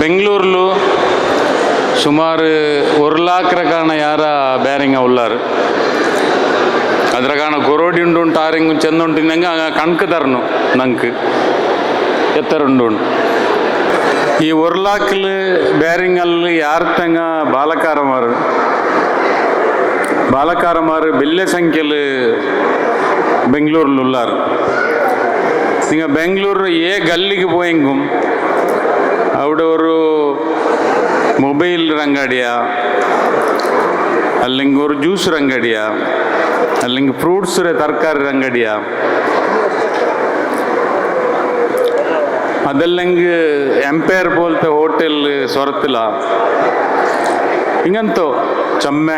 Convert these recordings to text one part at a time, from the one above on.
ಬೆಂಗಳೂರು ಸುಮಾರು 1,00,000 ರಕಾನ ಯಾರ ಬ್ಯಾರಿಂಗ ಉಳ್ಳಾರು. ಅದರ ಕಾರಣ ಕೊರೋಡಿ ಉಂಡು ಆರೆಂಗು ಚೆಂದ ಉಂಟಿಂದಂಗೆ ಕಣ್ಕು ತರನು ನಂಗೆ ಎತ್ತರ ಉಂಡು. ಈ 1,00,000 ಬ್ಯಾರಿಂಗಲ್ಲಿ ಯಾರು ತಂಗ ಬಾಲಕಾರಮಾರು ಬೆಲ್ಲೆ ಸಂಖ್ಯೆಲು ಬೆಂಗಳೂರಲ್ಲಿ ಉಳ್ಳಾರು. ಈಗ ಬೆಂಗಳೂರು ಗಲ್ಲಿಗೆ போயெங்கும் അവിടെ ഒരു மொபைல் ரங்கடியா അല്ലെങ്കിൽ ഒരു ജ്യൂസ് ரங்கடியா അല്ലെങ്കിൽ ഫ്രൂട്ട്സ് തർക്കാരി ரங்கடியா അതല്ലെങ്കിൽ എംപയർ പോലത്തെ ഹോട്ടൽ സ്വരത്തില ഇങ്ങനത്തെ ചമ്മ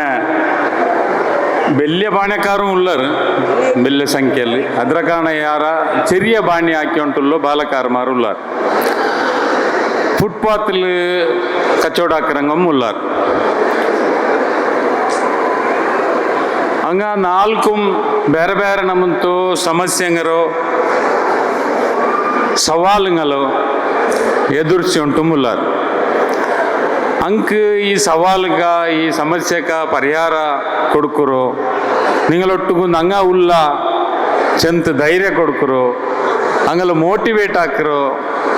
വലിയ ബാണ്യക്കാരും ഉള്ളರು വലിയ ಸಂಖ್ಯೆಯಲ್ಲಿ. ಅದರ ಕಾರಣ ಯಾರ ചെറിയ ಬಾಣಿ ಹಾಕಿಕೊಂಡುಳ್ಳೋ ಬಾಲಕಾರಮಾರು ಉಳ್ಳಾರು. ಫುಟ್ಪಾത്തിൽ കച്ചവടാക്കരംഗം ഉള്ളാർ. ಹಂಗ ನಾಲ್ಕು ಬೇರೆ ಬೇರೆ ನಮ್ಮಂತೂ ಸಮಸ್ಯೆಂಗರೋ ಸವಾಲುಗಳು ಎದುರಿಸಿ ಉಂಟು ಮುಲ್ಲಾರ್. ಅಂಕ ಈ ಸವಾಲುಗ ಈ ಸಮಸ್ಯೆಗ ಪರಿಹಾರ ಕೊಡ್ಕರು ನಿಂಗಳೊಟ್ಟಿಗೂ ನಂಗ ಉಲ್ಲ ಚೆಂತ ಧೈರ್ಯ ಕೊಡ್ಕರು ಹಂಗಲ್ಲ ಮೋಟಿವೇಟ್ ಹಾಕರು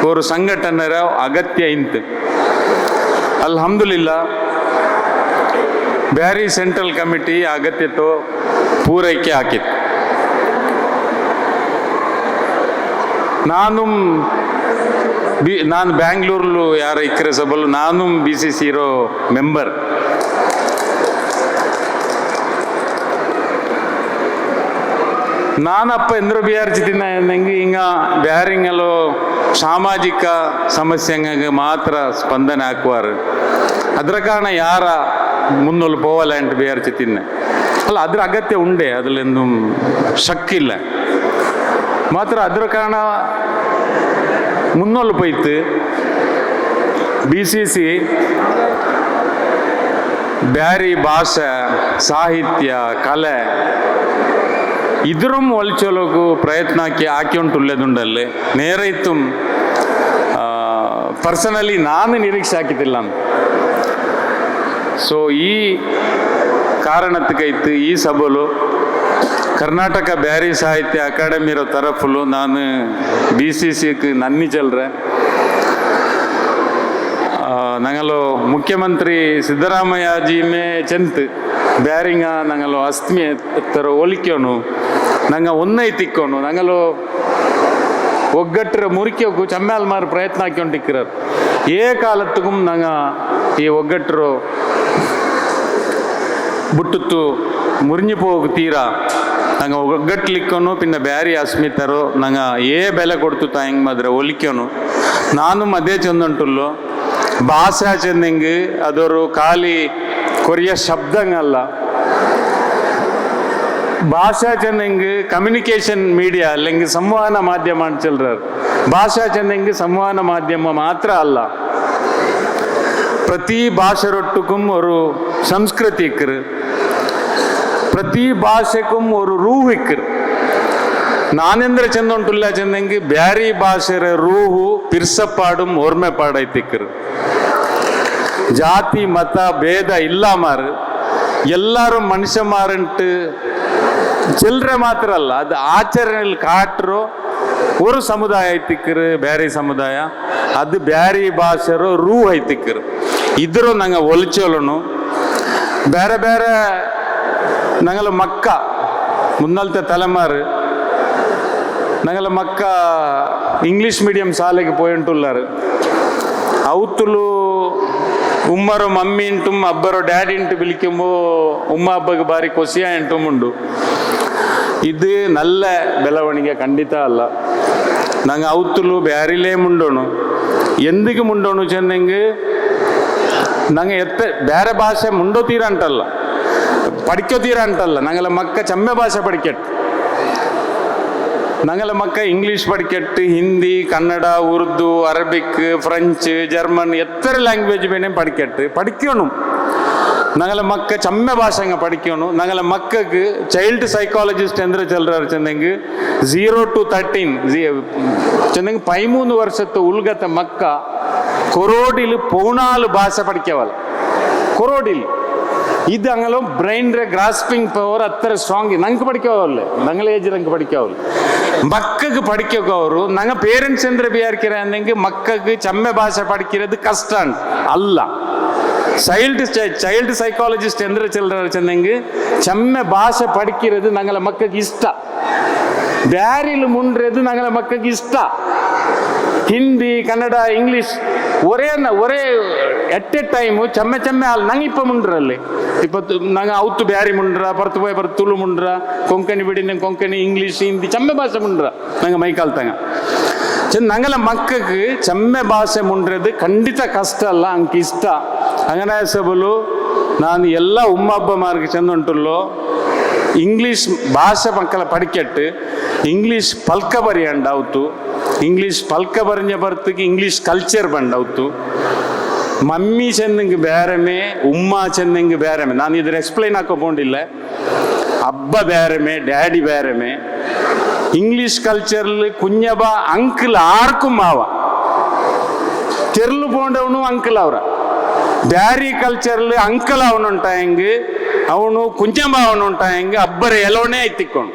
ஒரு ಸಂಘಟನೆರ ಅಗತ್ಯ ಇಂತು. ಅಲ್ಹಮ್ದುಲಿಲ್ಲಾ ಬ್ಯಾರಿ ಸೆಂಟ್ರಲ್ ಕಮಿಟಿ ಅಗತ್ಯತೋ ಪೂರೈಕೆ ಹಾಕಿತ್ತು. ನಾನು ಬ್ಯಾಂಗ್ಳೂರ್ಲು ಯಾರ ಇಕ್ಕರೆ ಸಭಲು ನಾನು BCC ಇರೋ ಮೆಂಬರ್. ನಾನಪ್ಪ ಎಂದ್ರು ಬಿಹಾರಿಸಿದ್ದೀನಿ ನಂಗೆ ಹಿಂಗ ಬ್ಯಾರಿಂಗಲ್ಲೋ ಸಾಮಾಜಿಕ ಸಮಸ್ಯೆಗೆ ಮಾತ್ರ ಸ್ಪಂದನೆ ಹಾಕುವಾರು. ಅದರ ಕಾರಣ ಯಾರ ಮುನ್ನೊಲು ಪೋವಲ್ಲ ಅಂತ ಬಿಹಾರಿಸಿದ್ದೀನಿ ಅಲ್ಲ, ಅದ್ರ ಅಗತ್ಯ ಉಂಡೆ, ಅದರಲ್ಲಿಂದು ಶಕ್ಕಿಲ್ಲ. ಮಾತ್ರ ಅದರ ಕಾರಣ ಮುನ್ನೊಲು ಪೋಯ್ತು BCC ಬ್ಯಾರಿ ಭಾಷೆ ಸಾಹಿತ್ಯ ಕಲೆ ಇದ್ರೂ ಒಲ್ಚೋಲೋಗು ಪ್ರಯತ್ನ ಹಾಕಿ ಉಂಟುಳ್ಳದುಂಡಲ್ಲಿ ನೇರ ಇತ್ತು. ಪರ್ಸನಲಿ ನಾನು ನಿರೀಕ್ಷೆ ಹಾಕಿದ್ದಿಲ್ಲ ಅಂತ. ಸೊ ಈ ಕಾರಣಕ್ಕೈತು ಈ ಸಭಲು ಕರ್ನಾಟಕ ಬ್ಯಾರಿ ಸಾಹಿತ್ಯ ಅಕಾಡೆಮಿ ಇರೋ ತರಫಲು ನಾನು BCCಗೆ ನನ್ನಿ ಚಲ್ರೆ ನಂಗಲು ಮುಖ್ಯಮಂತ್ರಿ ಸಿದ್ದರಾಮಯ್ಯ ಜಿ ಮೇ ಚೆಂತ್ ಬ್ಯಾರಿಂಗ ನಂಗಲು ಅಸ್ಮಿ ತರ ಒಲಿಕ್ಯೋನು ನಂಗೆ ಒನ್ನೈ ತಿಕ್ಕೋನು ನಂಗಲು ಒಗ್ಗಟ್ಟರ ಮುರಿಕೋಕು ಚಮ್ಮಾಲ್ ಮಾರು ಪ್ರಯತ್ನ ಹಾಕ್ಕೊಂಡಿಕ್ಕಿರೋರು. ಕಾಲತ್ತುಗೂ ನಂಗೆ ಈ ಒಗ್ಗಟ್ಟರು ಬಿಟ್ಟುತ್ತು ಮುರಿഞ്ഞു ಹೋಗು ತೀರಾ ನಂಗೆ ಒಗ್ಗಟ್ಲಿಕ್ಕೋನು ಪಿನ್ನ ಬ್ಯಾರಿ ಅಸ್ಮಿತರು ನಂಗೆ ಬೆಲೆ ಕೊಡ್ತು ಹೆಂಗೆ ಮಾದ್ರೆ ಒಲಿಕ್ಯೋನು ನಾನು ಅದೇ ಚಂದಂಟುಲ್ಲು ಭಾಷಾ ಚೆಂದಂಗೆ ಅದವರು ಖಾಲಿ ಕೊರಿಯ ಶಬ್ದಂಗಲ್ಲ. ಭಾಷಾ ಚೆಂದಂಗೆ ಕಮ್ಯುನಿಕೇಶನ್ ಮೀಡಿಯಾ അല്ലെങ്കിൽ ಸಂವಹನ ಮಾಧ್ಯಮ ಅಂತ ಚಲ್ರಾರು. ಭಾಷಾ ಚೆಂದಂಗೆ ಸಂವಹನ ಮಾಧ್ಯಮ ಮಾತ್ರ ಅಲ್ಲ, ಪ್ರತಿ ಭಾಷೆರೊಟ್ಟುಕುಂ ஒரு ಸಂಸ್ಕೃತಿ ಇಕ್ಕರು, ಪ್ರತಿ ಭಾಷೆಕುಂ ஒரு ರೂಹ್ ಇಕ್ಕರು. ನಾನೆಂದ್ರೆ ಚೆಂದ ಉಂಟುಲ್ಲ ಚೆಂದಂಗೆ ಬ್ಯಾರಿ ಭಾಷೆರ ರೂಹು ಪಿರ್ಸಪಾಡುಂ ಓರ್ಮೆ ಪಾಡೈತಿಕ್ಕರು. ಜಾತಿ ಮತ ಭೇದ ಇಲ್ಲ ಮಾರು, ಎಲ್ಲರೂ ಮನುಷ್ಯ ಮಾರಂಟು ಚಿಲ್ಲರೆ ಮಾತ್ರ ಅಲ್ಲ, ಅದು ಆಚರಣೆಯಲ್ಲಿ ಕಾಟ್ರು ஒரு ಸಮುದಾಯ ಐತಿಕ್ಕರು ಬ್ಯಾರಿ ಸಮುದಾಯ. ಅದು ಬ್ಯಾರಿ ಭಾಷೆರು ರೂಹ್ ಐತಿಕ್ಕರು. ಇದ್ರು ನಂಗೆ ಒಲಿಚೋಲನು ಬೇರೆ ಬೇರೆ ನಂಗಲ ಮಕ್ಕ ಮುನ್ನಲ್ತೆ ತಲೆಮಾರು ನಂಗಲ ಮಕ್ಕ ಇಂಗ್ಲೀಷ್ ಮೀಡಿಯಂ ಶಾಲೆಗೆ ಪೋಯಿಂಟುಲ್ಲಾರು. ಅವತ್ತುಲು ಉಮ್ಮರೋ ಮಮ್ಮಿ ಇಂಟು ಅಬ್ಬರೋ ಡ್ಯಾಡಿ ಇಂಟು ಬಿಲಿಕೆಂಬೋ ಉಮ್ಮ ಹಬ್ಬಗೆ ಬಾರಿ ಕೊಸಿಯ ಇಂಟು ಮುಂಡು. ಇದು ನಲ್ಲ ಬೆಳವಣಿಗೆ ಖಂಡಿತ ಅಲ್ಲ. ನಂಗೆ ಅವತ್ತುಲು ಬ್ಯಾರಿಲೇ ಮುಂಡೋಣು ಎಂದಿಗೆ ಮುಂಡೋಣು ಚೆಂದಂಗೆ ನಂಗೆ ಬೇರೆ ಭಾಷೆ ಮುಂಡೋತೀರ ಅಂತಲ್ಲ, ಪಡಿಕೋತೀರ ಅಂತಲ್ಲ. ನಂಗೆಲ್ಲ ಮಕ್ಕ ಚಮ್ಮೆ ಭಾಷೆ ಪಡಿಕೆಟ್ಟು, ನಂಗೆಲ್ಲ ಮಕ್ಕ ಇಂಗ್ಲೀಷ್ ಪಡಿಕೆಟ್ಟು, Hindi Kannada Urdu Arabic French German ಎತ್ತರ ಲ್ಯಾಂಗ್ವೇಜ್ ಬೇನೆ ಪಡಿಕೆಟ್ಟು ಪಡಿಕೋಣು. ನಂಗೆಲ್ಲ ಮಕ್ಕ ಚಮ್ಮೆ ಭಾಷೆಂಗ ಪಡಿಕೋಣು. ನಂಗೆಲ್ಲ ಮಕ್ಕಗೆ ಚೈಲ್ಡ್ ಸೈಕಾಲಜಿಸ್ಟ್ ಎಂದ್ರೆ ಚಲ್ರಾರು ಚೆಂದಂಗೆ 0 to 13 ಚೆಂದಂಗೆ 13 ವರ್ಷದ ಉಲ್ಗತ ಮಕ್ಕ ಕೊರೋಡಿಲು ಪೌನಾಲು ಭಾಷೆ ಪಡಿಕೆವಲ್ಲ ಕೊರೋಡಿಲು ಇದು ಅಂಗಲೋ ಬ್ರೈನ್ ಗ್ರಾಸ್ಪಿಂಗ್ ಪವರ್ ಅತ್ತರ ಸ್ಟ್ರಾಂಗ್ ನಂಗೆ ಪಡಿಕೋವಲ್ಲ ನಂಗಳ ಏಜ್ ನಂಗೆ ಪಡಿಕೋವಲ್ಲ ಮಕ್ಕಗೆ ಪಡಿಕೋರು ನಂಗೆ ಪೇರೆಂಟ್ಸ್ ಅಂದ್ರೆ ಬಿಯಾರ್ಕಿರ ಅಂದಂಗೆ ಮಕ್ಕಗೆ ಚಮ್ಮೆ ಭಾಷೆ ಪಡಿಕಿರೋದು ಕಷ್ಟ ಅಲ್ಲ ಚೈಲ್ಡ್ ಸೈಕಾಲಜಿಸ್ಟ್ ಎಂದ್ರೆ ಚೆಂದಂಗೆ ಚಮ್ಮೆ ಭಾಷೆ ಪಡಿಕಿರೋದು ನಂಗಲ ಮಕ್ಕಗೆ ಇಷ್ಟ ಬ್ಯಾರಿಲು ಮುಂಡ್ರೆದು ನಂಗಲ ಮಕ್ಕಗೆ ಇಷ್ಟ ಹಿಂದಿ ಕನ್ನಡ ಇಂಗ್ಲೀಷ್ ಒರೇ ಎಟ್ ಎ ಟೈಮು ಚಮ್ಮೆ ಹಾಲು ನಂಗೆ ಇಪ್ಪ ಮುಂಡ್ರಲ್ಲಿ ಇಪ್ಪತ್ತು ನಂಗೆ ಅವತ್ತು ಬ್ಯಾರಿ ಮುಂಡ್ರ ಬರ್ತು ಪೋಯ್ ಬರ್ತು ತುಳು ಮುಂಡ್ರ ಕೊಂಕಣಿ ಬಿಡಿನ ಕೊಂಕಣಿ ಇಂಗ್ಲೀಷ್ ಹಿಂದಿ ಚಮ್ಮೆ ಭಾಷೆ ಮುಂಡ್ರ ನಂಗೆ ಮೈಕಾಲ್ ತಂಗ ನಂಗಲ ಮಕ್ಕಗೆ ಚಮ್ಮೆ ಭಾಷೆ ಮುಂಡ್ರದು ಖಂಡಿತ ಕಷ್ಟ ಅಲ್ಲ ಅಂಕ ಇಷ್ಟ അങ്ങനെ ಸಬಲು ನಾನು ಎಲ್ಲ ಉಮ್ಮಬ್ಬ ಮಾರ್ಗ ಚೆಂದ ಉಂಟುಲ್ಲೋ ಇಂಗ್ಲೀಷ್ ಭಾಷೆ ಮಕ್ಕಳ ಪಡಿಕೆಟ್ಟು ಇಂಗ್ಲೀಷ್ ಪಲ್ಕ ಬರಿಯಂಡ ಅವತ್ತು ಇಂಗ್ಲೀಷ್ ಪಲ್ಕ ಬರೆಂಜ ಬರ್ತಕ್ಕೆ ಇಂಗ್ಲೀಷ್ ಕಲ್ಚರ್ ಬಂಡವತ್ತು ಮಮ್ಮಿ ಚೆಂದಂಗೆ ಬೇರೆಮೆ ಉಮ್ಮ ಚೆಂದಂಗೆ ಬೇರೆಮೆ ನಾನು ಇದ್ರ ಎಕ್ಸ್ಪ್ಲೈನ್ ಹಾಕೋಕೊಂಡಿಲ್ಲ ಅಬ್ಬ ಬೇರೆಮೆ daddy ಬೇರೆಮೆ English culturally ಕುഞ്ഞಬ uncle arc ಮಾವ ತೆರ್ಲು ಪೋಂಡವನು ಅಂಕಲ್ ಅವರ ಬ್ಯಾರಿ ಕಲ್ಚರ್ಲಿ ಅಂಕಲ್ ಅವನುಂಟಾಯಂಗೆ ಅವನು ಕುಂಜಂಬ ಅವನುಂಟಾಯಂಗೆ ಅಬ್ಬರ ಎಲೋನೇ ಐತಿಕ್ಕೊಂಡು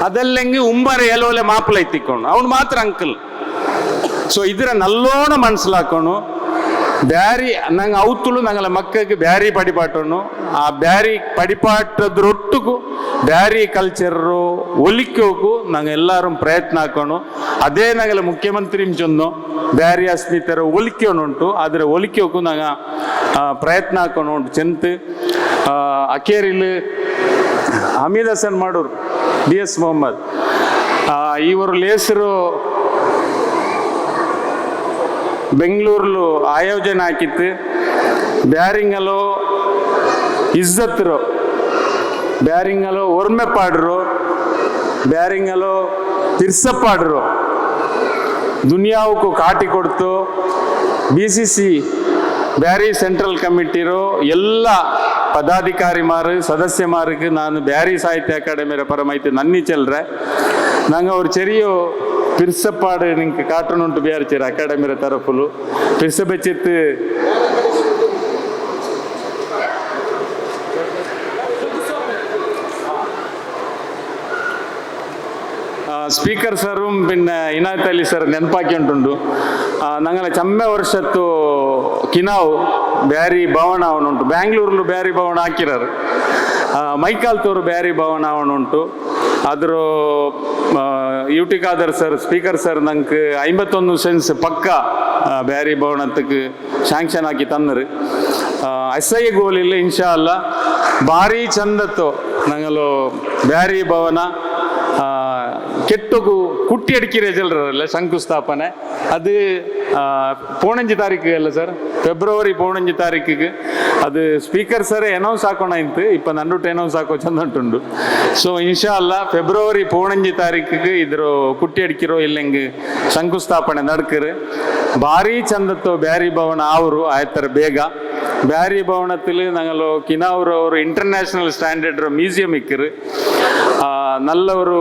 ಅದೆಲ್ಲಂಗೆ ಉಂಬರ ಎಲೋಲೆ ಮಾಪಲ ಐತಿಕ್ಕೊಂಡು ಅವನು ಮಾತ್ರ ಅಂಕಲ್ ಸೊ ಇದರ ನಲ್ಲೋಣ ಮನಸ್ಲಾಕೋನು ಬ್ಯಾರಿ ನಂಗೆ ಅವತ್ತುಲು ನಂಗಲ ಮಕ್ಕಳಿಗೆ ಬ್ಯಾರಿ ಪಡಿಪಾಟನು ಆ ಬ್ಯಾರಿ ಪಡಿಪಾಟದ್ರೊಟ್ಟಿಗೂ ಬ್ಯಾರಿ ಕಲ್ಚರು ಒಲಿಕೋಕು ನಂಗೆ ಎಲ್ಲರೂ ಪ್ರಯತ್ನ ಹಾಕೋಣ ಅದೇ ನಂಗಲ ಮುಖ್ಯಮಂತ್ರಿ ಚೊಂದು ಬ್ಯಾರಿ ಅಸ್ಮಿತರ ಒಲಿಕೋನುಂಟು ಅದರ ಒಲಿಕೋಕು ನಂಗೆ ಪ್ರಯತ್ನ ಹಾಕೋಣ ಉಂಟು ಚೆಂತು ಅಕೇರಿಲಿ ಹಮೀದ್ ಹಸನ್ ಮಾಡೋರು DS ಮೊಹಮ್ಮದ್ ಇವರು ಲೇಸರು ಬೆಂಗಳೂರ್ಲು ಆಯೋಜನೆ ಹಾಕಿತ್ತು ಬ್ಯಾರಿಂಗಲು ಇಜ್ಜತ್ರು ಬ್ಯಾರಿಂಗಲು ಒರ್ಮೆ ಪಾಡ್ರು ಬ್ಯಾರಿಂಗಲು ತಿರ್ಸಪ್ಪಾಡ್ರು ದುನಿಯಾವಕ್ಕೂ ಕಾಟಿ ಕೊಡ್ತು BCC ಬ್ಯಾರಿ ಸೆಂಟ್ರಲ್ ಕಮಿಟಿರು ಎಲ್ಲ ಪದಾಧಿಕಾರಿಮಾರು ಸದಸ್ಯಮಾರಿಗೆ ನಾನು ಬ್ಯಾರಿ ಸಾಹಿತ್ಯ ಅಕಾಡೆಮಿಯ ಪರಮಾಯ್ತು ನನ್ನಿ ಚೆಲ್ರೆ ನಂಗೆ ಅವ್ರು ಚೆರಿಯೋ ಪಿರ್ಸಪ್ಪಾಡು ನಿಂಗೆ ಕಾಟೂನ್ ಉಂಟು ಬೇರೆ ಚೇರ ಅಕಾಡೆಮಿಯ ತರಫುಲು ಪಿರ್ಸಬೆಚ್ಚಿತ್ತು ಸ್ಪೀಕರ್ ಸರು പിന്നെ ಇನಾಯತ್ ಅಲಿ ಸರ್ ನೆನಪಾಕಿ ಉಂಟುಂಡು ನಂಗಲ ಚಮ್ಮೆ ವರ್ಷತ್ತು ಕಿನಾವು ಬ್ಯಾರಿ ಭವನ ಅವನುಂಟು ಬ್ಯಾಂಗ್ಳೂರ್ಲು ಬ್ಯಾರಿ ಭವನ ಹಾಕಿರಾರು ಮೈಕಾಲ್ತೂರು ಬ್ಯಾರಿ ಭವನ ಅವನುಂಟು ಅದ್ರ UT Khader sir speaker sir ನಂಗೆ 51 ಸೆನ್ಸ್ ಪಕ್ಕ ಬ್ಯಾರಿ ಭವನಕ್ಕೆ ಶಾಂಕ್ಷನ್ ಹಾಕಿ ತಂದರು SI ಗೋಲಿಲ್ಲ ಇನ್ಶಾ ಅಲ್ಲ ಭಾರಿ ಚಂದತ್ತು ನಂಗಲು ಬ್ಯಾರಿ ಭವನ ಕೆಟ್ಟಗು ಕುಟ್ಟಿ ಅಡಿಕಿರೆ ಜಲ್ರಲ್ಲ ಶಂಕುಸ್ಥಾಪನೆ ಅದು 15 ತಾರೀಕು ಅಲ್ಲ ಸರ್ ಫೆಬ್ರವರಿ 15 ತಾರೀಕಿಗೆ ಅದು ಸ್ಪೀಕರ್ ಸರ್ ಅನೌನ್ಸ್ ಹಾಕೋಣ ಇಂತು ಇಪ್ಪ ನನ್ನೊಟ್ಟು ಅನೌನ್ಸ್ ಹಾಕೋ ಚಂದ ಉಂಟುಂಡು ಸೊ ಇನ್ಶಾ ಅಲ್ಲ ಫೆಬ್ರವರಿ 15 ತಾರೀಕಿಗೆ ಇದ್ರ ಕುಟ್ಟಿ ಅಡಿಕಿರೋ ಇಲ್ಲಂಗೆ ಶಂಕುಸ್ಥಾಪನೆ ನಡ್ಕರು ಭಾರಿ ಚಂದತ್ತು ಬ್ಯಾರಿ ಭವನ ಅವರು ಆಯ್ತರ ಬೇಗ ಬ್ಯಾರಿ ಭವನത്തിൽ ഞങ്ങൾ കിനാവൂർ ಇಂಟರ್ನ್ಯಾಷನಲ್ ಸ್ಟ್ಯಾಂಡರ್ಡ್ ಮ್ಯೂಸಿಯಂ ಇಕ್ಕರು நல்ல ஒரு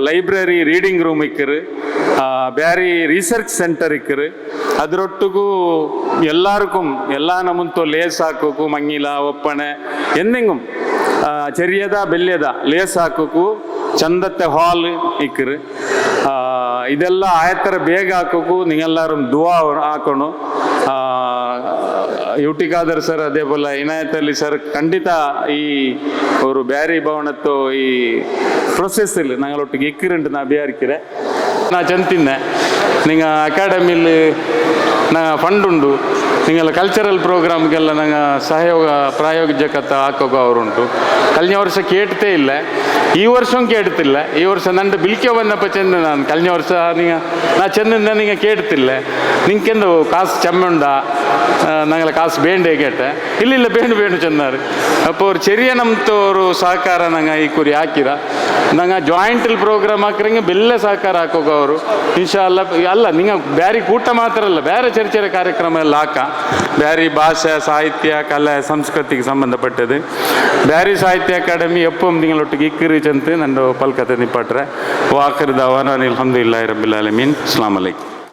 ಲೈಬ್ರರಿ ರೀಡಿಂಗ್ ರೂಮ್ ಇಕ್ಕರು ಬ್ಯಾರಿ ರಿಸರ್ಚ್ ಸೆಂಟರ್ ಇಕ್ಕರು ಅದರೊಟ್ಟಿಗೂ ಎಲ್ಲಾರ್ക്കും ಎಲ್ಲ ನಮ್ಮಂತೂ ಲೇಸ್ ಹಾಕೋಕು ಮಂಗಿಲ ಒಪ್ಪಣೆ ಎಂದೆಂಗುം ചെറിയದ ಬೆಲ್ಯದ ಲೇಸ್ ಹಾಕೋಕು ಚಂದತ್ತೆ ಹಾಲ್ ಇಕ್ಕರು ಇದೆಲ್ಲ ಆಯತ್ತರ ಬೇಗ ಹಾಕೋಕು ನೀವೆಲ್ಲರೂ ದುವಾ ಹಾಕೋಣ UT ಖಾದರ್ ಸರ್ അതേപോലെ ಇನಾಯತ್ ಅಲಿ ಸರ್ ಖಂಡಿತ ಈ ಅವರು ಬ್ಯಾರಿ ಭವನತ್ತು ಈ ಪ್ರೊಸೆಸ್ಸಲ್ಲಿ ഞങ്ങളൊಟ್ಟಿಗೆ ಇಕ್ಕಿರುಂಟು ನಾ ಬಿಯಾರಿಕಿರೆ ನಾ ಚೆಂತಿದ್ದೆ ನಿಂಗ ಅಕಾಡೆಮಿಲಿ ನಾ ಫಂಡ್ ಉಂಡು ನಿಂಗೆಲ್ಲ ಕಲ್ಚರಲ್ ಪ್ರೋಗ್ರಾಮ್ಗೆಲ್ಲ ನಂಗೆ ಸಹಯೋಗ ಪ್ರಾಯೋಜಕತೆ ಹಾಕೋಕೆ ಅವರುಂಟು ಕಲ್ನ ವರ್ಷ ಕೇಳ್ತೇ ಇಲ್ಲ ಈ ವರ್ಷ ಕೇಳ್ತಿಲ್ಲ ಈ ವರ್ಷ ನಂದು ಬಿಲ್ಕೆ ಬಂದಪ್ಪ ಚೆಂದ ನಾನು ಕಲ್ನ ವರ್ಷ ನಿಂಗೆ ನಾ ಚೆಂದಿಂದ ನಿಂಗೆ ಕೇಳ್ತಿಲ್ಲ ನಿಂಗೆಂದು ಕಾಸು ಚೆಮ್ಮುಂಡ ನಂಗೆಲ್ಲ ಕಾಸು ಬೇಂಡೆ ಕೇಟೆ ಇಲ್ಲ ಬೇಂಡು ಚೆಂದಾರು ಅಪ್ಪ ಅವ್ರು ಚೆರಿಯ ನಮ್ಮತವರು ಸಹಕಾರ ನಂಗೆ ಈ ಕುರಿ ಹಾಕಿರ ನಂಗೆ ಜಾಯಿಂಟಲ್ಲಿ ಪ್ರೋಗ್ರಾಮ್ ಹಾಕಿರಂಗೆ ಬೆಲ್ಲ ಸಹಕಾರ ಹಾಕೋಕೆ ಅವರು ಇನ್ಶಾ ಅಲ್ಲ ನಿಂಗೆ ಬ್ಯಾರಿ ಕೂಟ ಮಾತ್ರ ಅಲ್ಲ ಬೇರೆ ಚರ್ಚೆ ಕಾರ್ಯಕ್ರಮ ಎಲ್ಲ ಹಾಕ ಬ್ಯಾರಿ ಭಾಷೆ ಸಾಹಿತ್ಯ ಕಲೆ ಸಂಸ್ಕೃತಿಗೆ ಸಂಬಂಧಪಟ್ಟದು ಬ್ಯಾರಿ ಸಾಹಿತ್ಯ ಅಕಾಡೆಮಿ ಎಪ್ಪೊಮ್ಮೆ ನಿಂಗಳೊಟ್ಟಿಗೆ ಇಕ್ಕಿರಿ ಚಂತೆ ನಂದು ಪಲ್ಕತೆ ನಿಪ್ಪಟ್ರೆ ವಾಕಿರ್ ದವಾನ ಅಲ್ಹಮ್ದುಲಿಲ್ಲಾಹಿ ರಬ್ಬಿಲ್ ಆಲಮೀನ್ ಅಸ್ಸಲಾಮು ಅಲೈಕುಂ.